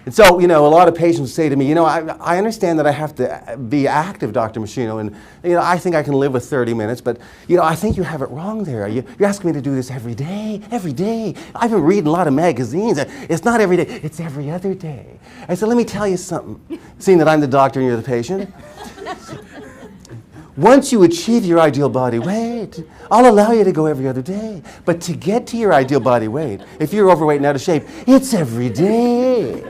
And so, a lot of patients say to me, I understand that I have to be active, Dr. Machino, and, I think I can live with 30 minutes, but, I think you have it wrong there. You're asking me to do this every day, every day. I've been reading a lot of magazines. It's not every day, it's every other day. I said, let me tell you something, seeing that I'm the doctor and you're the patient. Once you achieve your ideal body weight, I'll allow you to go every other day. But to get to your ideal body weight, if you're overweight and out of shape, it's every day.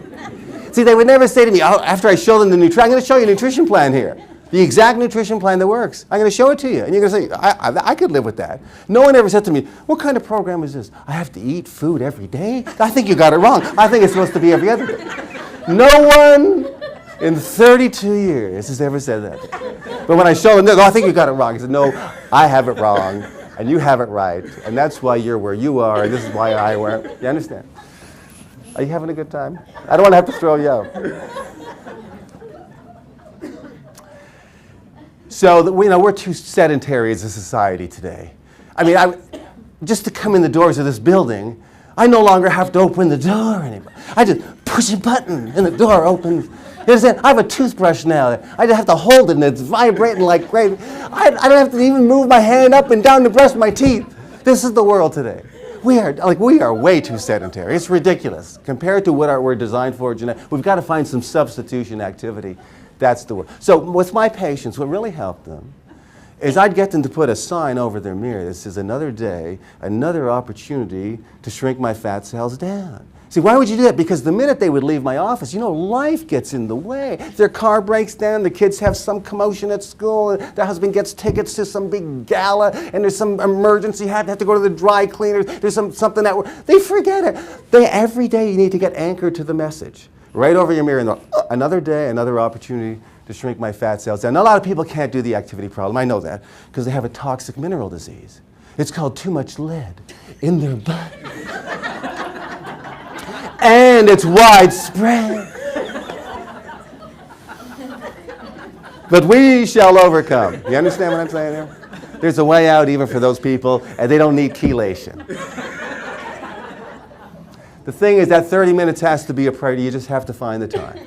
See, they would never say to me, after I show them the nutrition, I'm going to show you a nutrition plan here. The exact nutrition plan that works. I'm going to show it to you. And you're going to say, I could live with that. No one ever said to me, what kind of program is this? I have to eat food every day? I think you got it wrong. I think it's supposed to be every other day. No one in 32 years has ever said that. But when I show them, I think you got it wrong. He said, no, I have it wrong, and you have it right, and that's why you're where you are, and this is why I wear it. You understand? Are you having a good time? I don't want to have to throw you out. So, we're too sedentary as a society today. I mean, just to come in the doors of this building, I no longer have to open the door anymore. I just push a button, and the door opens. I have a toothbrush now. I just have to hold it and it's vibrating like crazy. I don't have to even move my hand up and down to brush my teeth. This is the world today. We are way too sedentary. It's ridiculous. Compared to what we're designed for, we've got to find some substitution activity. That's the world. So with my patients, what really helped them is I'd get them to put a sign over their mirror that says, another day, another opportunity to shrink my fat cells down. See, why would you do that? Because the minute they would leave my office, life gets in the way. Their car breaks down, the kids have some commotion at school, their husband gets tickets to some big gala, and there's some emergency, have to go to the dry cleaners, there's something that, they forget it. Every day you need to get anchored to the message. Right over your mirror, and another day, another opportunity to shrink my fat cells down. Now, a lot of people can't do the activity problem, I know that, because they have a toxic mineral disease. It's called too much lead in their blood. And it's widespread. But we shall overcome. You understand what I'm saying there? There's a way out even for those people, and they don't need chelation. The thing is that 30 minutes has to be a priority. You just have to find the time.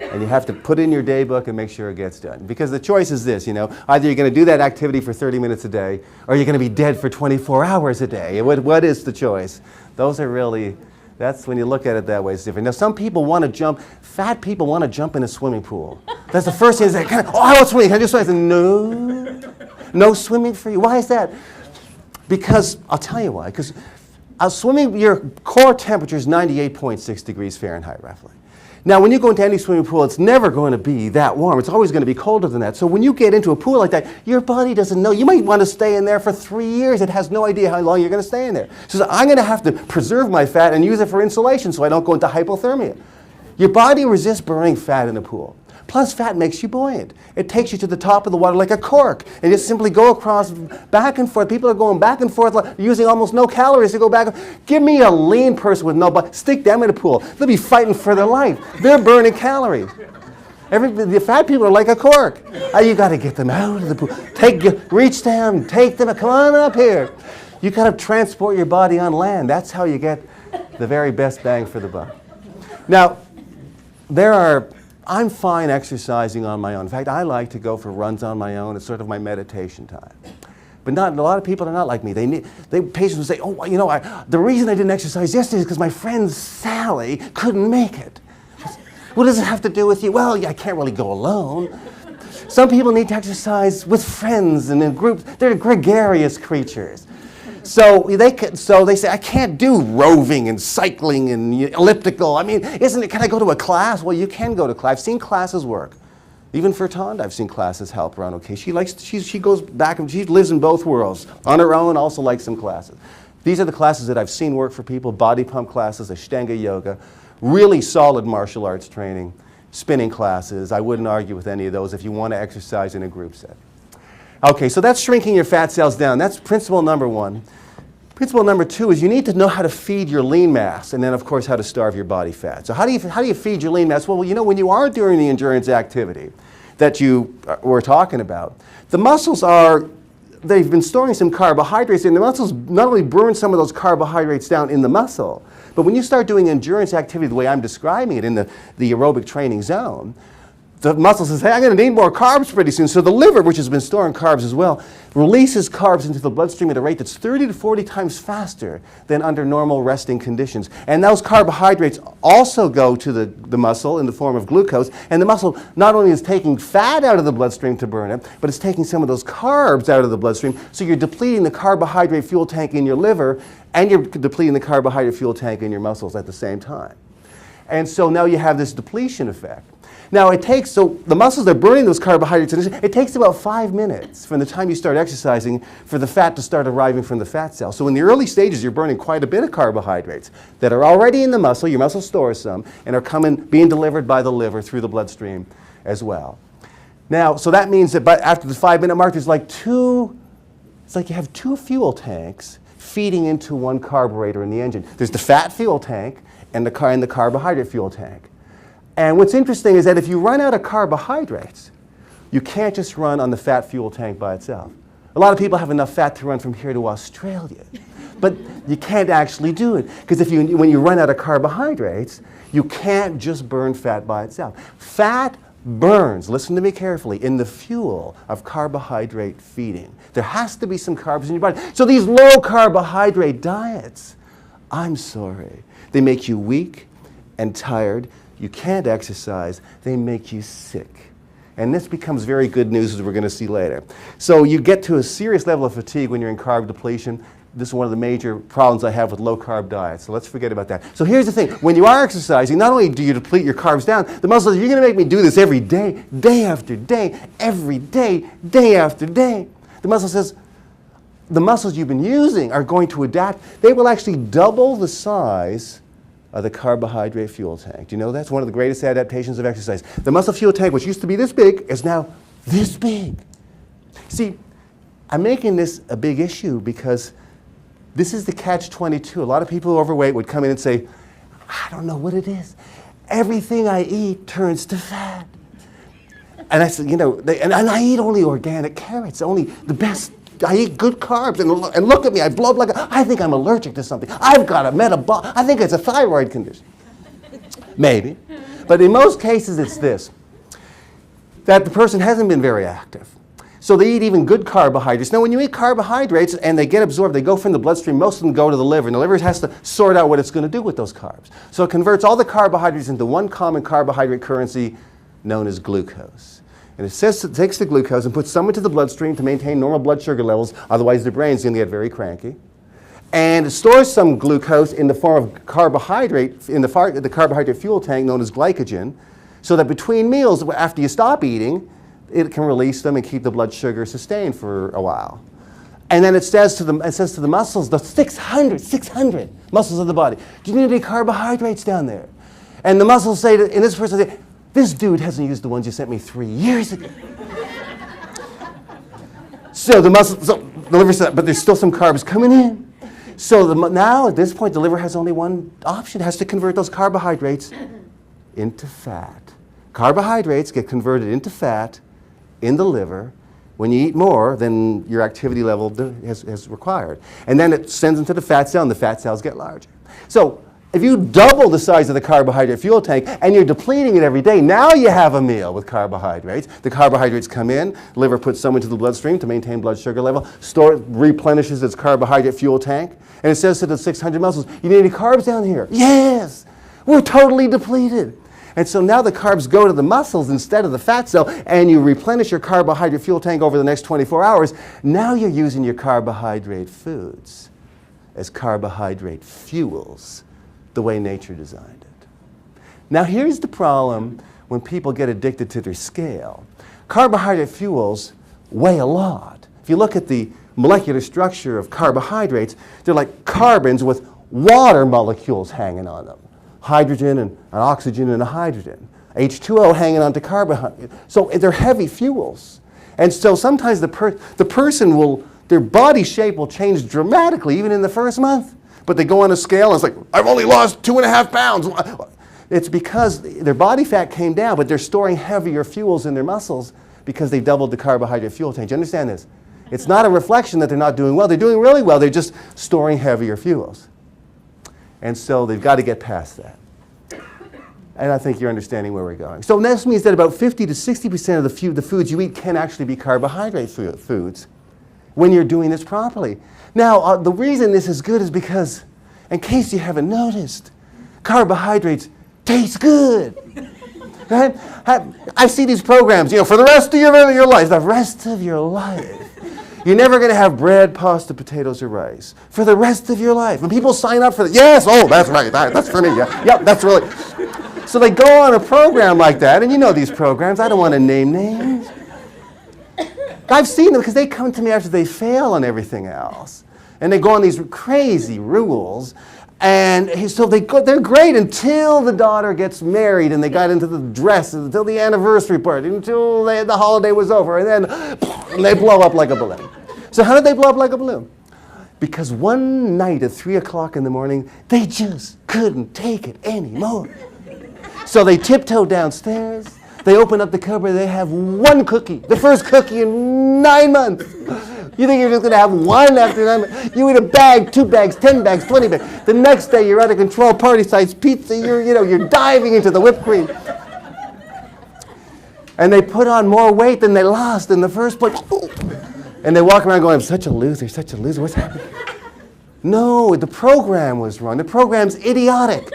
And you have to put in your day book and make sure it gets done. Because the choice is this, either you're going to do that activity for 30 minutes a day, or you're going to be dead for 24 hours a day. What is the choice? Those are really... That's when you look at it that way, it's different. Now, some people want to jump, fat people want to jump in a swimming pool. That's the first thing they say, I want swimming, can I do swimming? I say, no swimming for you. Why is that? Because, I'll tell you why, because swimming, your core temperature is 98.6 degrees Fahrenheit, roughly. Now, when you go into any swimming pool, it's never going to be that warm. It's always going to be colder than that. So when you get into a pool like that, your body doesn't know. You might want to stay in there for 3 years. It has no idea how long you're going to stay in there. So I'm going to have to preserve my fat and use it for insulation so I don't go into hypothermia. Your body resists burning fat in a pool. Plus, fat makes you buoyant. It takes you to the top of the water like a cork. And you simply go across back and forth. People are going back and forth, using almost no calories to go back. Give me a lean person with no body. Stick them in a pool. They'll be fighting for their life. They're burning calories. The fat people are like a cork. You got to get them out of the pool. Reach down, take them, come on up here. You got to transport your body on land. That's how you get the very best bang for the buck. Now, I'm fine exercising on my own. In fact, I like to go for runs on my own. It's sort of my meditation time. But a lot of people are not like me. Patients will say, the reason I didn't exercise yesterday is because my friend Sally couldn't make it. What does it have to do with you? Well, I can't really go alone. Some people need to exercise with friends and in groups. They're gregarious creatures. So they say, I can't do roving and cycling and elliptical. I mean, can I go to a class? Well, you can go to class. I've seen classes work. Even for Tonda, I've seen classes help her on okay. She goes back and she lives in both worlds. On her own, also likes some classes. These are the classes that I've seen work for people, body pump classes, Ashtanga yoga, really solid martial arts training, spinning classes. I wouldn't argue with any of those if you want to exercise in a group setting. Okay, so that's shrinking your fat cells down. That's principle number one. Principle number two is you need to know how to feed your lean mass, and then, of course, how to starve your body fat. So how do you feed your lean mass? Well, when you are doing the endurance activity that you were talking about, the muscles they've been storing some carbohydrates, and the muscles not only burn some of those carbohydrates down in the muscle, But when you start doing endurance activity the way I'm describing it in the aerobic training zone, the muscle says, hey, I'm going to need more carbs pretty soon. So the liver, which has been storing carbs as well, releases carbs into the bloodstream at a rate that's 30 to 40 times faster than under normal resting conditions. And those carbohydrates also go to the muscle in the form of glucose. And the muscle not only is taking fat out of the bloodstream to burn it, but it's taking some of those carbs out of the bloodstream. So you're depleting the carbohydrate fuel tank in your liver, and you're depleting the carbohydrate fuel tank in your muscles at the same time. And so now you have this depletion effect. Now so the muscles are burning those carbohydrates, it takes about 5 minutes from the time you start exercising for the fat to start arriving from the fat cell. So in the early stages, you're burning quite a bit of carbohydrates that are already in the muscle, your muscle stores some, and are being delivered by the liver through the bloodstream as well. Now, so that means that after the 5-minute mark, it's like you have 2 fuel tanks feeding into one carburetor in the engine. There's the fat fuel tank and the carbohydrate fuel tank. And what's interesting is that if you run out of carbohydrates, you can't just run on the fat fuel tank by itself. A lot of people have enough fat to run from here to Australia, but you can't actually do it because when you run out of carbohydrates, you can't just burn fat by itself. Fat burns, listen to me carefully, in the fuel of carbohydrate feeding. There has to be some carbs in your body. So these low carbohydrate diets, I'm sorry, they make you weak and tired. You can't exercise. They make you sick. And this becomes very good news, as we're going to see later. So you get to a serious level of fatigue when you're in carb depletion. This is one of the major problems I have with low-carb diets. So let's forget about that. So here's the thing. When you are exercising, not only do you deplete your carbs down, the muscle says, you're going to make me do this every day, day after day, every day, day after day. The muscle says, the muscles you've been using are going to adapt. They will actually double the size of the carbohydrate fuel tank. Do you know that's one of the greatest adaptations of exercise? The muscle fuel tank, which used to be this big, is now this big. See, I'm making this a big issue because this is the catch-22. A lot of people who are overweight would come in and say, I don't know what it is. Everything I eat turns to fat. And I said, and I eat only organic carrots, only the best. I eat good carbs, and look at me, I blow up I think I'm allergic to something. I've got I think it's a thyroid condition. Maybe. But in most cases, it's this, that the person hasn't been very active. So they eat even good carbohydrates. Now, when you eat carbohydrates and they get absorbed, they go from the bloodstream, most of them go to the liver, and the liver has to sort out what it's going to do with those carbs. So it converts all the carbohydrates into one common carbohydrate currency known as glucose. And it takes the glucose and puts some into the bloodstream to maintain normal blood sugar levels, otherwise the brain's going to get very cranky. And it stores some glucose in the form of carbohydrate, in the carbohydrate fuel tank known as glycogen, so that between meals, after you stop eating, it can release them and keep the blood sugar sustained for a while. And then it says to the muscles, the 600 muscles of the body, do you need any carbohydrates down there? And the muscles say, and this person say, this dude hasn't used the ones you sent me 3 years ago. So the liver says, but there's still some carbs coming in. So now at this point, the liver has only one option. It has to convert those carbohydrates into fat. Carbohydrates get converted into fat in the liver when you eat more than your activity level has required. And then it sends them to the fat cell, and the fat cells get larger. So if you double the size of the carbohydrate fuel tank and you're depleting it every day, now you have a meal with carbohydrates. The carbohydrates come in, liver puts some into the bloodstream to maintain blood sugar level, replenishes its carbohydrate fuel tank, and it says to the 600 muscles, you need any carbs down here? Yes! We're totally depleted. And so now the carbs go to the muscles instead of the fat cell, and you replenish your carbohydrate fuel tank over the next 24 hours. Now you're using your carbohydrate foods as carbohydrate fuels, the way nature designed it. Now here's the problem when people get addicted to their scale. Carbohydrate fuels weigh a lot. If you look at the molecular structure of carbohydrates, they're like carbons with water molecules hanging on them. Hydrogen and an oxygen and a hydrogen. H2O hanging onto carbohydrates. So they're heavy fuels. And so sometimes the person their body shape will change dramatically even in the first month. But they go on a scale and it's like, I've only lost 2.5 pounds. It's because their body fat came down, but they're storing heavier fuels in their muscles because they doubled the carbohydrate fuel tank. Do you understand this? It's not a reflection that they're not doing well. They're doing really well. They're just storing heavier fuels. And so they've got to get past that. And I think you're understanding where we're going. So this means that about 50 to 60% of the foods you eat can actually be carbohydrate foods when you're doing this properly. Now, the reason this is good is because, in case you haven't noticed, carbohydrates taste good. Right? I see these programs, for the rest of your life, the rest of your life. You're never going to have bread, pasta, potatoes, or rice for the rest of your life. When people sign up for that, yes, oh, that's right, that's for me. Yeah, yep, that's really. So they go on a program like that, and you know these programs. I don't want to name names. I've seen them because they come to me after they fail on everything else. And they go on these crazy rules. And so they're great until the daughter gets married and they got into the dress, until the anniversary party, until the holiday was over, and then they blow up like a balloon. So how did they blow up like a balloon? Because one night at 3 o'clock in the morning, they just couldn't take it anymore. So they tiptoe downstairs, they open up the cupboard, they have one cookie, the first cookie in 9 months. You think you're just going to have one after 9 months? You eat a bag, 2 bags, 10 bags, 20 bags. The next day you're at a control party-sized pizza, you're diving into the whipped cream. And they put on more weight than they lost in the first place. And they walk around going, I'm such a loser, what's happening? No, the program was wrong. The program's idiotic.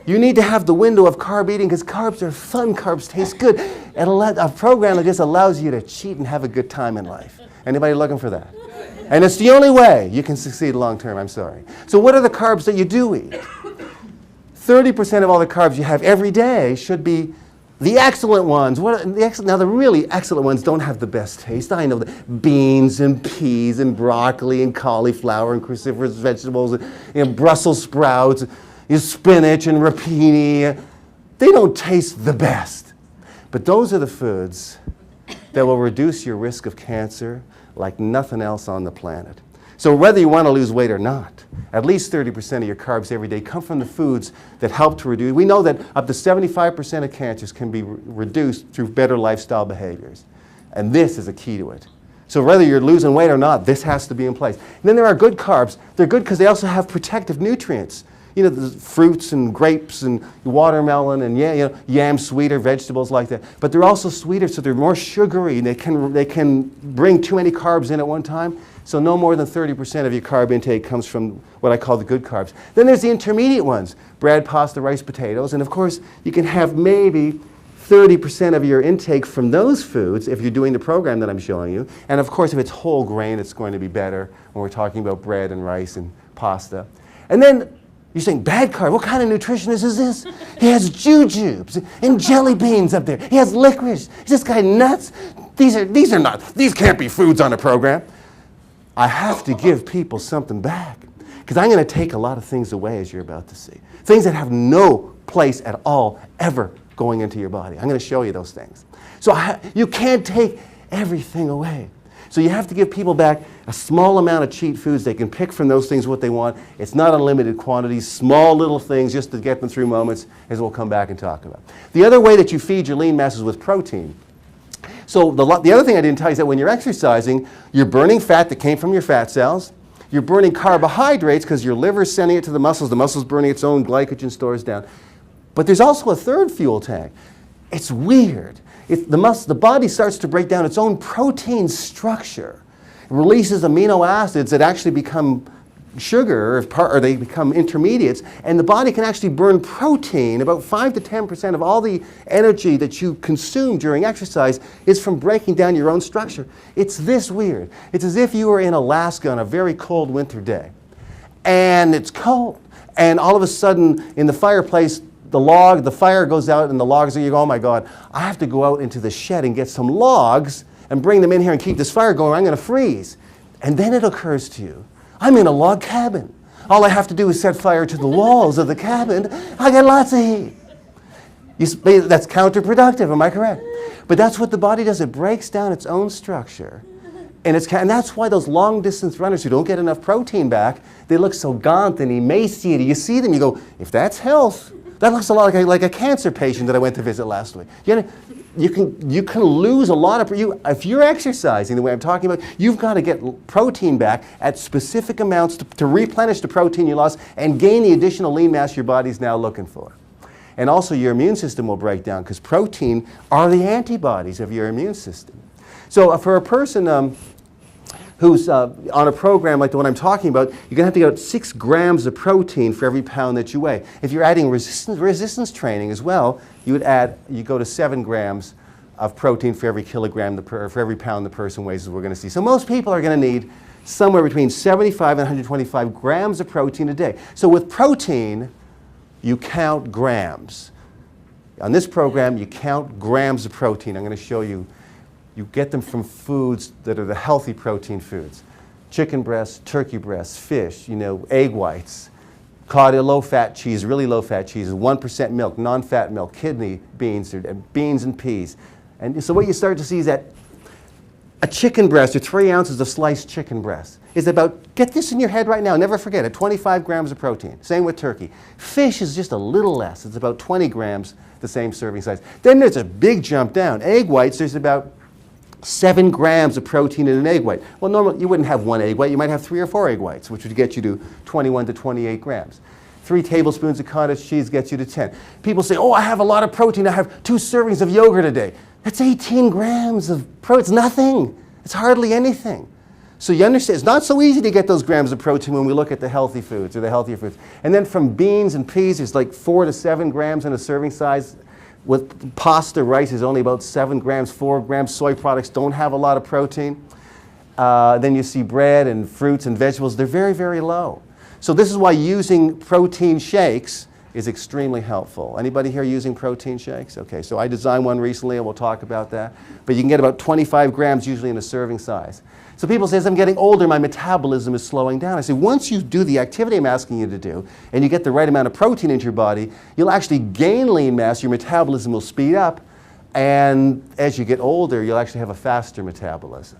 You need to have the window of carb eating because carbs are fun, carbs taste good. And a program that just allows you to cheat and have a good time in life. Anybody looking for that? And it's the only way you can succeed long term, I'm sorry. So what are the carbs that you do eat? 30% of all the carbs you have every day should be the excellent ones. Now the really excellent ones don't have the best taste. I know that beans and peas and broccoli and cauliflower and cruciferous vegetables and Brussels sprouts, spinach and rapini, they don't taste the best. But those are the foods that will reduce your risk of cancer like nothing else on the planet. So whether you want to lose weight or not, at least 30% of your carbs every day come from the foods that help to reduce. We know that up to 75% of cancers can be reduced through better lifestyle behaviors. And this is a key to it. So whether you're losing weight or not, this has to be in place. And then there are good carbs. They're good because they also have protective nutrients. The fruits and grapes and watermelon and yam sweeter, vegetables like that. But they're also sweeter, so they're more sugary, and they can bring too many carbs in at one time. So no more than 30% of your carb intake comes from what I call the good carbs. Then there's the intermediate ones, bread, pasta, rice, potatoes. And of course, you can have maybe 30% of your intake from those foods if you're doing the program that I'm showing you. And of course, if it's whole grain, it's going to be better when we're talking about bread and rice and pasta. And then you're saying, bad carb, what kind of nutritionist is this? He has jujubes and jelly beans up there. He has licorice. Is this guy nuts? These can't be foods on a program. I have to give people something back because I'm going to take a lot of things away, as you're about to see. Things that have no place at all ever going into your body. I'm going to show you those things. So you can't take everything away. So you have to give people back a small amount of cheat foods. They can pick from those things what they want. It's not unlimited quantities, small little things just to get them through moments, as we'll come back and talk about. The other way that you feed your lean mass is with protein. So the other thing I didn't tell you is that when you're exercising, you're burning fat that came from your fat cells. You're burning carbohydrates because your liver's sending it to the muscles burning its own glycogen stores down. But there's also a third fuel tank. It's weird. The body starts to break down its own protein structure. It releases amino acids that actually become sugar, or they become intermediates, and the body can actually burn protein. About 5 to 10% of all the energy that you consume during exercise is from breaking down your own structure. It's this weird. It's as if you were in Alaska on a very cold winter day, and it's cold, and all of a sudden in the fireplace, the fire goes out and the logs, and you go, oh my God, I have to go out into the shed and get some logs and bring them in here and keep this fire going, or I'm going to freeze. And then it occurs to you, I'm in a log cabin. All I have to do is set fire to the walls of the cabin. I got lots of heat. That's counterproductive, am I correct? But that's what the body does. It breaks down its own structure. And that's why those long-distance runners who don't get enough protein back, they look so gaunt and emaciated. You see them, you go, if that's health, that looks a lot like a cancer patient that I went to visit last week. You can lose a lot of, if you're exercising the way I'm talking about, you've got to get protein back at specific amounts to replenish the protein you lost and gain the additional lean mass your body's now looking for. And also your immune system will break down because protein are the antibodies of your immune system. So for a person who's on a program like the one I'm talking about, you're going to have to get 6 grams of protein for every pound that you weigh. If you're adding resistance training as well, you go to 7 grams of protein for every kilogram, for every pound the person weighs, as we're going to see. So most people are going to need somewhere between 75 and 125 grams of protein a day. So with protein, you count grams. On this program, you count grams of protein. I'm going to show you. You get them from foods that are the healthy protein foods. Chicken breasts, turkey breasts, fish, egg whites, cod, low-fat cheese, really low-fat cheese, 1% milk, non-fat milk, kidney beans, beans and peas. And so what you start to see is that a chicken breast, or 3 ounces of sliced chicken breast, is about, get this in your head right now, never forget it, 25 grams of protein. Same with turkey. Fish is just a little less. It's about 20 grams, the same serving size. Then there's a big jump down. Egg whites, there's about 7 grams of protein in an egg white. Well, normally you wouldn't have 1 egg white. You might have 3 or 4 egg whites, which would get you to 21 to 28 grams. 3 tablespoons of cottage cheese gets you to 10. People say, oh, I have a lot of protein. I have 2 servings of yogurt a day. That's 18 grams of protein. It's nothing. It's hardly anything. So you understand, it's not so easy to get those grams of protein when we look at the healthy foods or the healthier foods. And then from beans and peas, there's like 4 to 7 grams in a serving size. With pasta, rice is only about 7 grams, 4 grams. Soy products don't have a lot of protein. Then you see bread and fruits and vegetables. They're very, very low. So this is why using protein shakes is extremely helpful. Anybody here using protein shakes? Okay, so I designed one recently and we'll talk about that. But you can get about 25 grams usually in a serving size. So people say, as I'm getting older, my metabolism is slowing down. I say, once you do the activity I'm asking you to do, and you get the right amount of protein into your body, you'll actually gain lean mass, your metabolism will speed up, and as you get older, you'll actually have a faster metabolism.